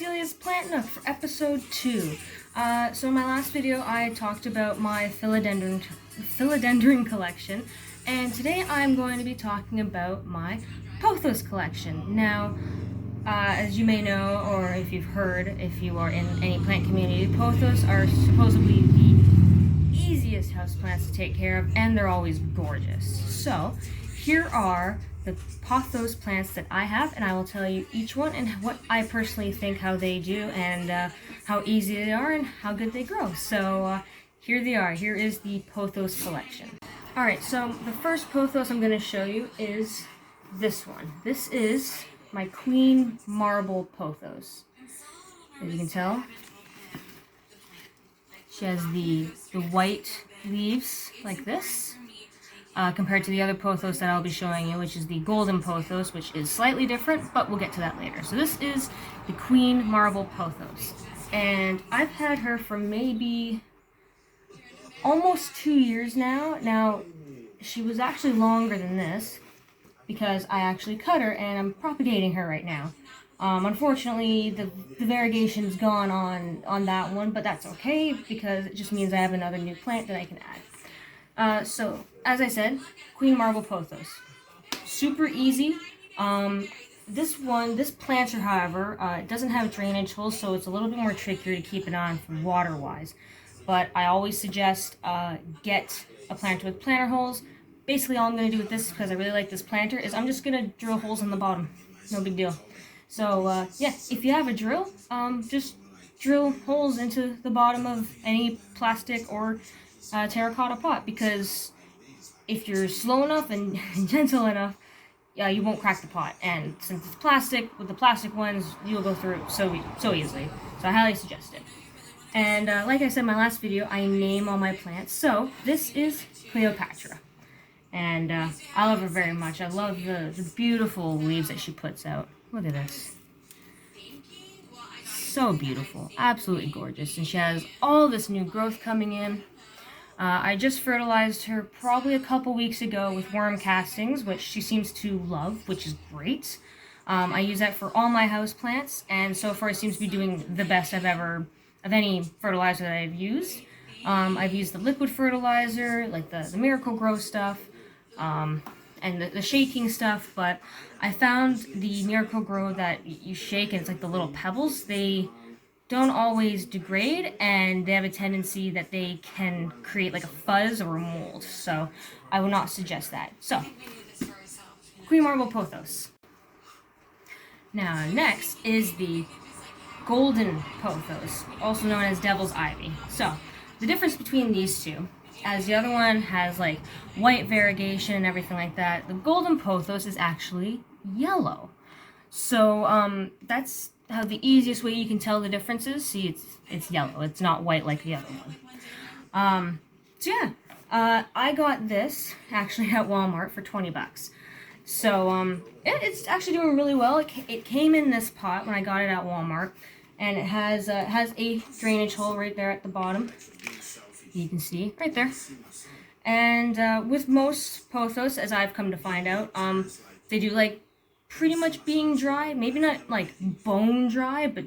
Celia's Plant Nook for episode 2. So in my last video I talked about my philodendron collection, and today I'm going to be talking about my Pothos collection. Now, as you may know, or if you've heard, if you are in any plant community, pothos are supposedly the easiest houseplants to take care of, and they're always gorgeous. So here are the pothos plants that I have, and I will tell you each one and what I personally think how they do, and how easy they are and how good they grow. So here they are. Here is the Pothos collection. Alright, so the first pothos I'm going to show you is this one. This is my Queen Marble Pothos. As you can tell, she has the white leaves like this. Compared to the other pothos that I'll be showing you, which is the golden pothos, which is slightly different, but we'll get to that later. So this is the Queen Marble Pothos, and I've had her for maybe almost 2 years now. Now, she was actually longer than this because I actually cut her, and I'm propagating her right now. Unfortunately, the variegation's gone on that one, but that's okay because it just means I have another new plant that I can add. So, as I said, Queen Marble Pothos. Super easy. This planter, however, it doesn't have drainage holes, so it's a little bit more trickier to keep it on water-wise. But I always suggest get a planter with planter holes. Basically, all I'm going to do with this, because I really like this planter, is I'm just going to drill holes in the bottom. No big deal. So, yeah, if you have a drill, just drill holes into the bottom of any plastic or terracotta pot, because if you're slow enough and gentle enough, you won't crack the pot. And since it's plastic, with the plastic ones, you'll go through so easily. So I highly suggest it. And like I said in my last video, I name all my plants. So this is Cleopatra, and I love her very much. I love the beautiful leaves that she puts out. Look at this. So beautiful, absolutely gorgeous, and she has all this new growth coming in. I just fertilized her probably a couple weeks ago with worm castings, which she seems to love, which is great. I use that for all my house plants, and so far it seems to be doing the best of any fertilizer that I've used. I've used the liquid fertilizer, like the Miracle-Gro stuff, and the shaking stuff, but I found the Miracle-Gro that you shake and it's like the little pebbles, they don't always degrade, and they have a tendency that they can create like a fuzz or a mold, so I would not suggest that. So, Queen Marble Pothos. Now, next is the Golden Pothos, also known as Devil's Ivy. So, the difference between these two, as the other one has like white variegation and everything like that, the Golden Pothos is actually yellow. So, that's how the easiest way you can tell the difference is. See, it's yellow. It's not white like the other one. So yeah, I got this actually at Walmart for 20 bucks. So, yeah, it's actually doing really well. It came in this pot when I got it at Walmart, and it has a drainage hole right there at the bottom. You can see right there. And with most pothos, as I've come to find out, they do like pretty much being dry, maybe not like bone dry, but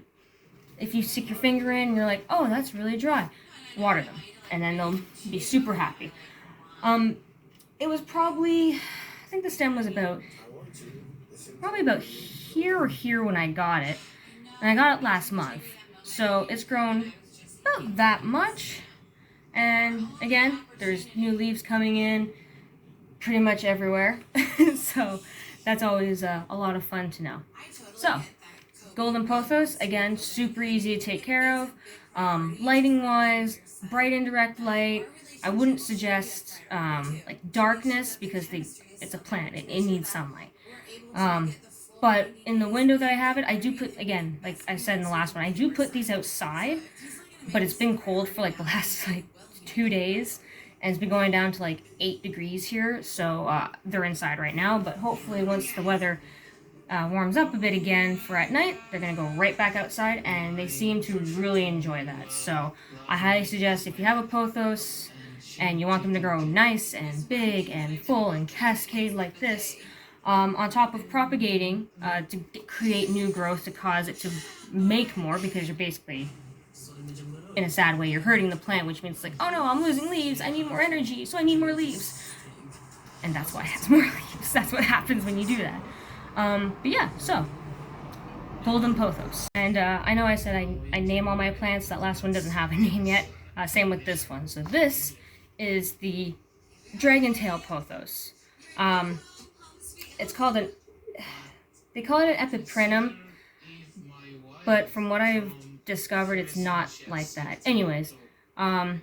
if you stick your finger in and you're like, oh, that's really dry, water them, and then they'll be super happy. It was probably, I think the stem was probably about here or here when I got it, and I got it last month, so it's grown about that much. And again, there's new leaves coming in pretty much everywhere. So that's always a lot of fun to know. So, Golden Pothos, again, super easy to take care of. Lighting wise, bright indirect light. I wouldn't suggest like darkness, because it's a plant. It needs sunlight. But in the window that I have it, I do put, again, like I said in the last one, I do put these outside, but it's been cold for like the last 2 days, and it's been going down to like 8 degrees here, so they're inside right now, but hopefully once the weather warms up a bit again for at night, they're going to go right back outside, and they seem to really enjoy that. So I highly suggest, if you have a pothos and you want them to grow nice and big and full and cascade like this, on top of propagating to create new growth to cause it to make more because you're basically, in a sad way, you're hurting the plant, which means like, oh no, I'm losing leaves, I need more energy, so I need more leaves. And that's why it has more leaves. That's what happens when you do that. But yeah, so golden pothos. And I know I said I name all my plants. That last one doesn't have a name yet. Same with this one. So this is the dragon tail pothos. It's called they call it an epiprinum, but from what I've discovered, it's not like that. Anyways, I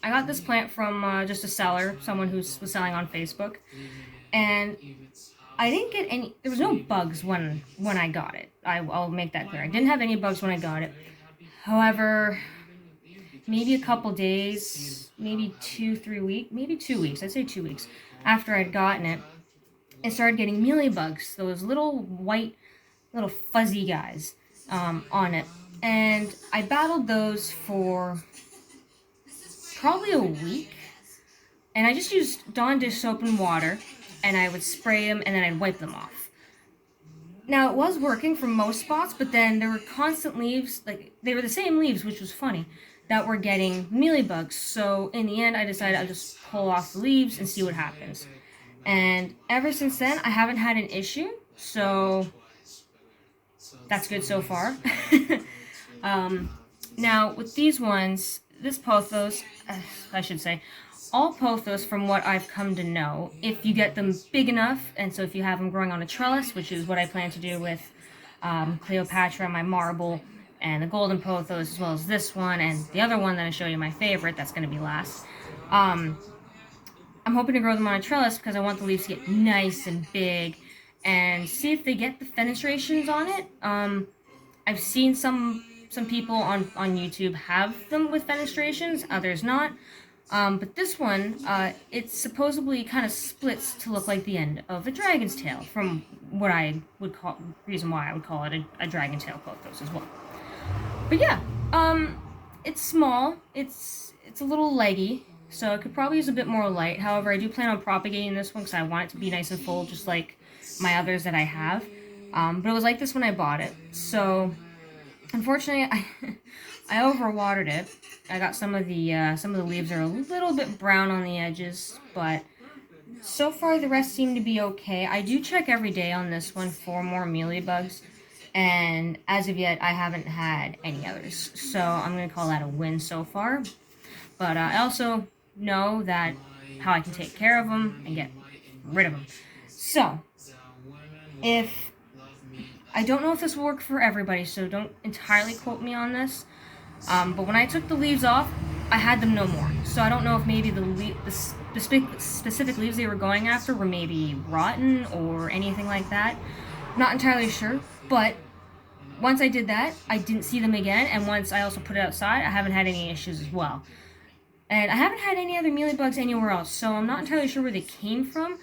got this plant from just a seller, someone who was selling on Facebook, and I didn't get any. There was no bugs when I got it. I'll make that clear. I didn't have any bugs when I got it. However, maybe a couple days, maybe 2-3 weeks, maybe 2 weeks. I'd say 2 weeks after I'd gotten it, it started getting mealybugs. Those little white, little fuzzy guys on it, and I battled those for probably a week. And I just used Dawn dish soap and water, and I would spray them, and then I'd wipe them off. Now, it was working for most spots, but then there were constant leaves, like, they were the same leaves, which was funny, that were getting mealybugs. So, in the end, I decided I'll just pull off the leaves and see what happens. And ever since then, I haven't had an issue, so that's good so far. Now, with these ones, this pothos, I should say, all pothos, from what I've come to know, if you get them big enough, and so if you have them growing on a trellis, which is what I plan to do with Cleopatra, my marble, and the golden pothos, as well as this one, and the other one that I show you, my favorite, that's going to be last. I'm hoping to grow them on a trellis because I want the leaves to get nice and big, and see if they get the fenestrations on it. I've seen some people on YouTube have them with fenestrations, others not. But this one, it supposedly kind of splits to look like the end of a dragon's tail, from what I would call, reason why I would call it a dragon tail pothos as well. But yeah, it's small, it's a little leggy, so it could probably use a bit more light. However, I do plan on propagating this one because I want it to be nice and full, just like my others that I have. But it was like this when I bought it, so unfortunately, I overwatered it. I got some of the leaves are a little bit brown on the edges, but so far the rest seem to be okay. I do check every day on this one for more mealybugs, and as of yet, I haven't had any others. So I'm going to call that a win so far. But I also know that how I can take care of them and get rid of them. So, I don't know if this will work for everybody, so don't entirely quote me on this. But when I took the leaves off, I had them no more. So I don't know if maybe the specific leaves they were going after were maybe rotten or anything like that. Not entirely sure, but once I did that, I didn't see them again, and once I also put it outside, I haven't had any issues as well. And I haven't had any other mealybugs anywhere else, so I'm not entirely sure where they came from.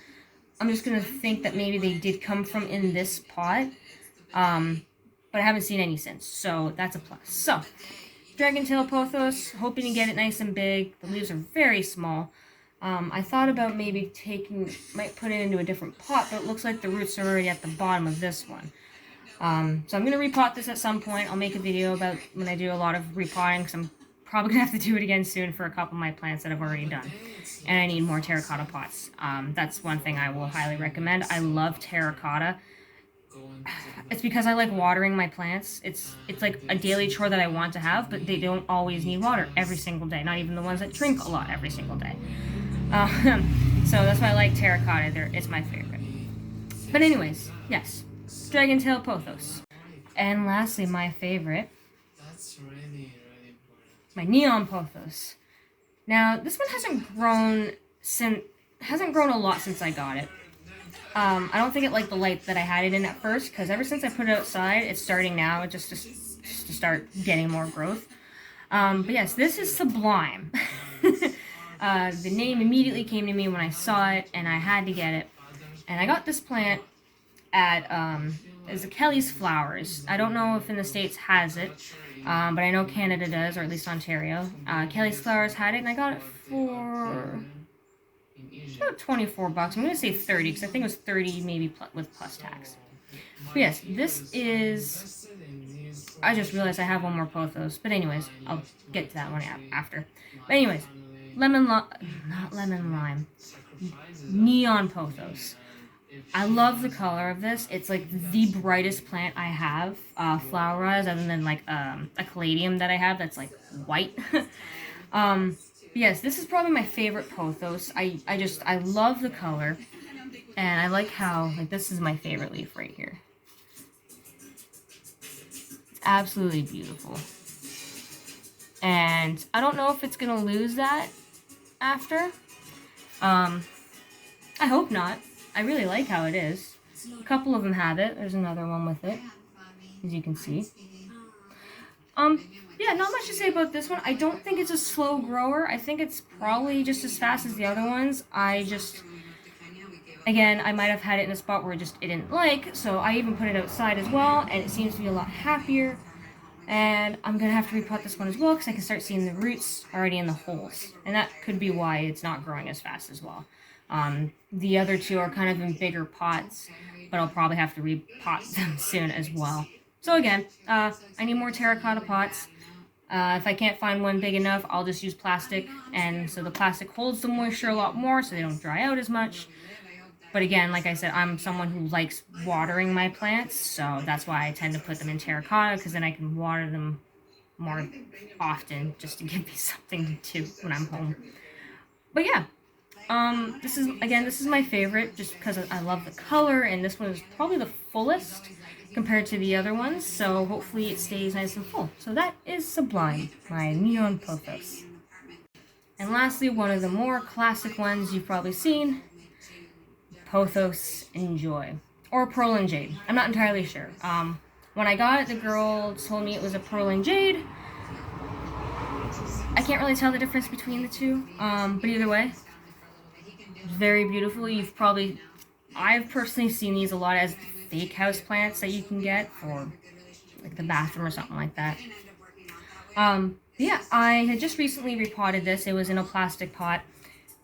I'm just going to think that maybe they did come from in this pot, but I haven't seen any since, so that's a plus. So, dragon tail pothos, hoping to get it nice and big. The leaves are very small. I thought about maybe might put it into a different pot, but it looks like the roots are already at the bottom of this one. So I'm going to repot this at some point. I'll make a video about when I do a lot of repotting, because I'm probably going to have to do it again soon for a couple of my plants that I've already done. And I need more terracotta pots. That's one thing I will highly recommend. I love terracotta. It's because I like watering my plants. It's like a daily chore that I want to have, but they don't always need water every single day. Not even the ones that drink a lot every single day. So that's why I like terracotta. It's my favorite. But anyways, yes. Dragon tail pothos. And lastly, my favorite. My neon pothos. Now, this one hasn't grown a lot since I got it. I don't think it liked the light that I had it in at first, because ever since I put it outside, it's starting now just to start getting more growth. But yes, this is Sublime. The name immediately came to me when I saw it, and I had to get it. And I got this plant at is Kelly's Flowers. I don't know if in the States has it, but I know Canada does, or at least Ontario. Kelly's Flowers had it, and I got it for about 24 bucks. I'm going to say 30, because I think it was 30 maybe with plus tax. But yes, this is I just realized I have one more Pothos. But anyways, I'll get to that one after. But anyways, not lemon lime. Neon Pothos. I love the color of this. It's like the brightest plant I have, flower-wise, other than like a caladium that I have that's like white. Yes, this is probably my favorite Pothos. I love the color, and I like how, like, this is my favorite leaf right here. It's absolutely beautiful. And I don't know if it's gonna lose that after. I hope not. I really like how it is. A couple of them have it. There's another one with it, as you can see. Yeah, not much to say about this one. I don't think it's a slow grower. I think it's probably just as fast as the other ones. Again, I might have had it in a spot where it didn't like, so I even put it outside as well, and it seems to be a lot happier. And I'm going to have to repot this one as well, because I can start seeing the roots already in the holes. And that could be why it's not growing as fast as well. The other two are kind of in bigger pots, but I'll probably have to repot them soon as well. So again, I need more terracotta pots. If I can't find one big enough, I'll just use plastic, and so the plastic holds the moisture a lot more, so they don't dry out as much. But again, like I said, I'm someone who likes watering my plants, so that's why I tend to put them in terracotta, because then I can water them more often, just to give me something to do when I'm home. But yeah, this is my favorite, just because I love the color, and this one is probably the fullest compared to the other ones, so hopefully it stays nice and full. So that is Sublime, my Neon Pothos. And lastly, one of the more classic ones you've probably seen, Pothos Enjoy, or Pearl and Jade. I'm not entirely sure. When I got it, the girl told me it was a Pearl and Jade. I can't really tell the difference between the two, but either way, very beautiful. I've personally seen these a lot as fake house plants that you can get for like the bathroom or something like that. Yeah, I had just recently repotted this. It was in a plastic pot,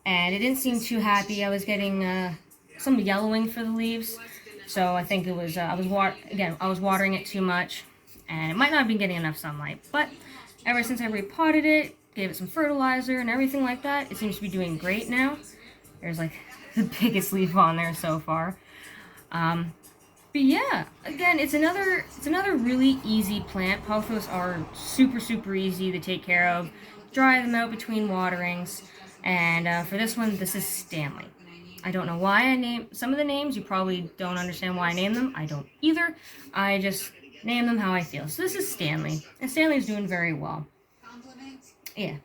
and it didn't seem too happy. I was getting some yellowing for the leaves, so I think it was I was watering it too much, and it might not have been getting enough sunlight. But ever since I repotted it, gave it some fertilizer and everything like that, it seems to be doing great now. There's like the biggest leaf on there so far. But yeah, again, it's another really easy plant. Pothos are super easy to take care of. Dry them out between waterings. And for this one, this is Stanley. I don't know why I named some of the names. You probably don't understand why I named them. I don't either. I just name them how I feel. So this is Stanley. And Stanley's doing very well. Yeah,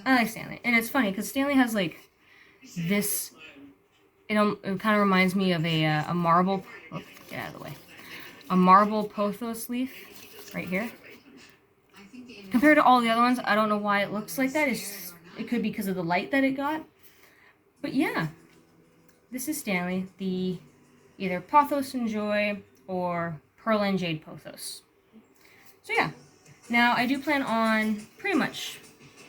I like Stanley. And it's funny, because Stanley has like this... It kind of reminds me of a marble... Oh, get out of the way. A marble pothos leaf right here. Compared to all the other ones, I don't know why it looks like that. It could be because of the light that it got. But yeah, this is Stanley, the either Pothos Enjoy or Pearl and Jade Pothos. So yeah, now I do plan on pretty much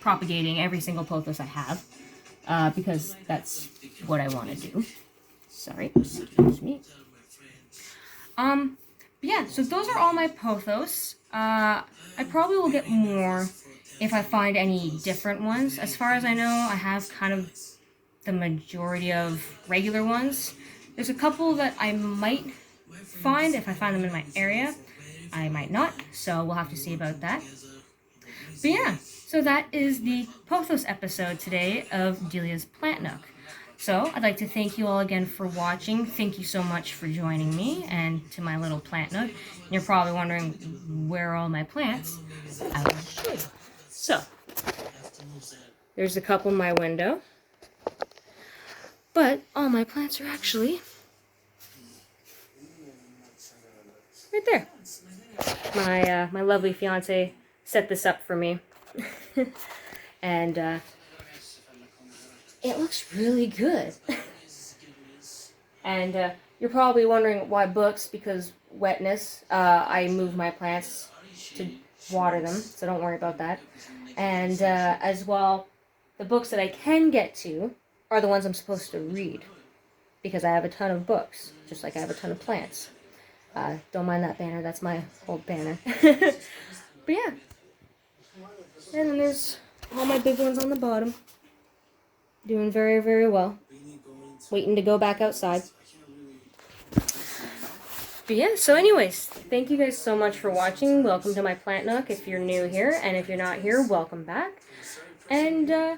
propagating every single pothos I have, because that's what I want to do. Sorry, excuse me. But yeah, so those are all my pothos. I probably will get more if I find any different ones. As far as I know, I have kind of the majority of regular ones. There's a couple that I might find if I find them in my area. I might not, so we'll have to see about that. But yeah, so that is the Pothos episode today of Delia's Plant Nook. So I'd like to thank you all again for watching. Thank you so much for joining me and to my little plant nook. You're probably wondering where are all my plants. I will show you. So there's a couple in my window, but all my plants are actually right there. My lovely fiance set this up for me, and it looks really good. And you're probably wondering why books, because wetness. I move my plants to water them, so don't worry about that. And as well, the books that I can get to are the ones I'm supposed to read, because I have a ton of books, just like I have a ton of plants. Don't mind that banner. That's my old banner. But yeah. And then there's all my big ones on the bottom. Doing very, very well. Waiting to go back outside. But yeah, so anyways, thank you guys so much for watching. Welcome to my plant nook if you're new here. And if you're not here, welcome back. And, yeah,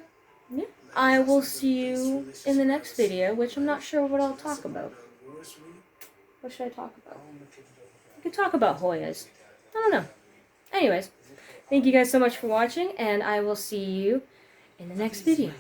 I will see you in the next video, which I'm not sure what I'll talk about. What should I talk about? I could talk about Hoyas. I don't know. Anyways, thank you guys so much for watching, and I will see you in the next video.